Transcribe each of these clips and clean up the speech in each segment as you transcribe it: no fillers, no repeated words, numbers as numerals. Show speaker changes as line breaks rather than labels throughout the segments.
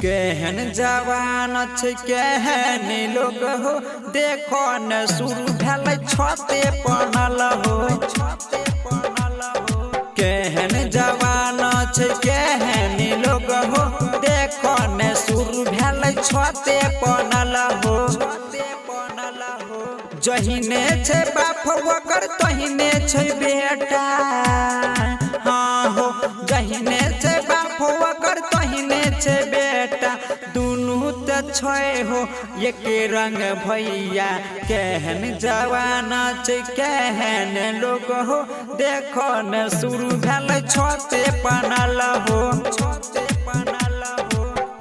केहन जवान छै केहन लोग हो, देखो न शुरू भेल छते पनल हो। केहन जवान छै केहन लोग हो, देखो न शुरू भेल छते पनल हो। जहिने छै बाप ओकर तहिने छै बेटा, हाँ हो जहिने छै बाप ओकर तहिने छै बेटा। दुनू त छै हो एक रंग भैया, केहन जवान छै केहन लोग हो, देखो न शुरू भेल छते पनल हो।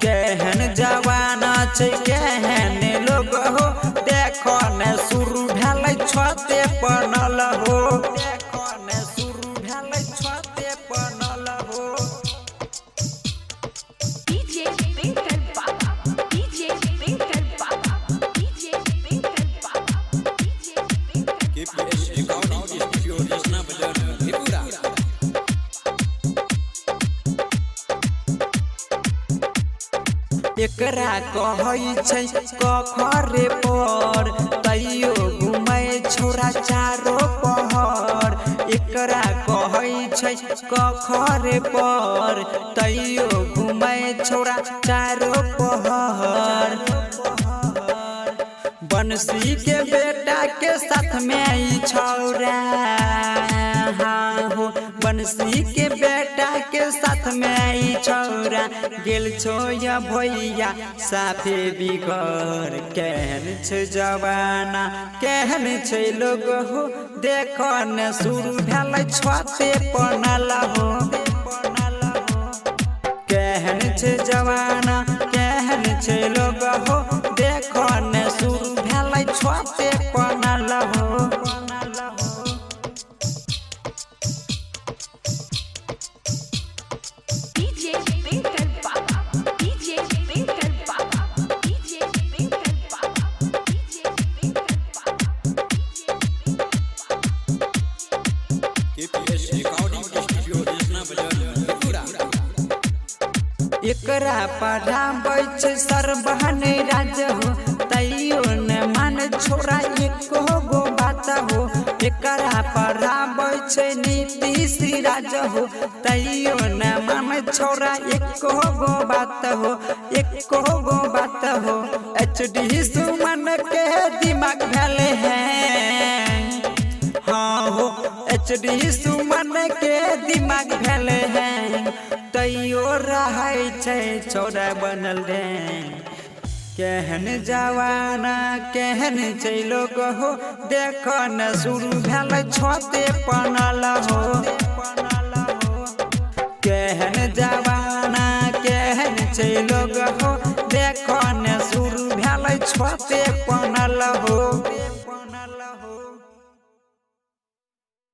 केहन जवान छै केहन लोग हो, देखो न शुरू भेल छते पनल हो। देखो न शुरू भेल छते पनल हो।
DJ Pinker Baba, DJ Pinker Baba, DJ Pinker Baba, DJ Pinker Baba.
KPS Recording Studio Desna Bazar Tripura।
एकरा कहै छै कखरे पर, तैयो घुमै छोरा चारो पहर। एकरा कहै छै कखरे पर, तैयो घुमै छोरा चारो पहर। बंसी के बेटा के साथ में ई छौरा, हाँ हो बंसी के बेटा के साथ में ई छौरा। गेल छो या भैया साफे बिगड़, केहन छै जवाना केहन छै लोग हो, देखो न शुरू भेल छते पनल हो। केहन छै जवाना केहन छै लोग हो, देखो न शुरू भेल छते पनल हो।
DJ Pinker Baba, DJ Pinker Baba, DJ Pinker Baba, DJ Pinker Baba, DJ
KPS Recording Studio Desna Bazar Tripura।
एकरा पढ़ाबै छै सरबहन राज हो, तैयो न मान छोरा एको गो बात हो। एकरा पढ़ाबै छै नीतीश राज हो, तैयो न मान छोरा एको गो बात हो, एको गो बात हो। HD सुमन के दिमाग भेले हैं, हाँ हो HD सुमन के दिमाग भेले हैं, तैयो रहै छै छोरा बनल रे। केहन जवाना केहन छै लोग हो, देखो न शुरू भेल छते पनल हो। केहन जवाना केहन छै लोग हो, देखो न शुरू भेल छते पनल हो।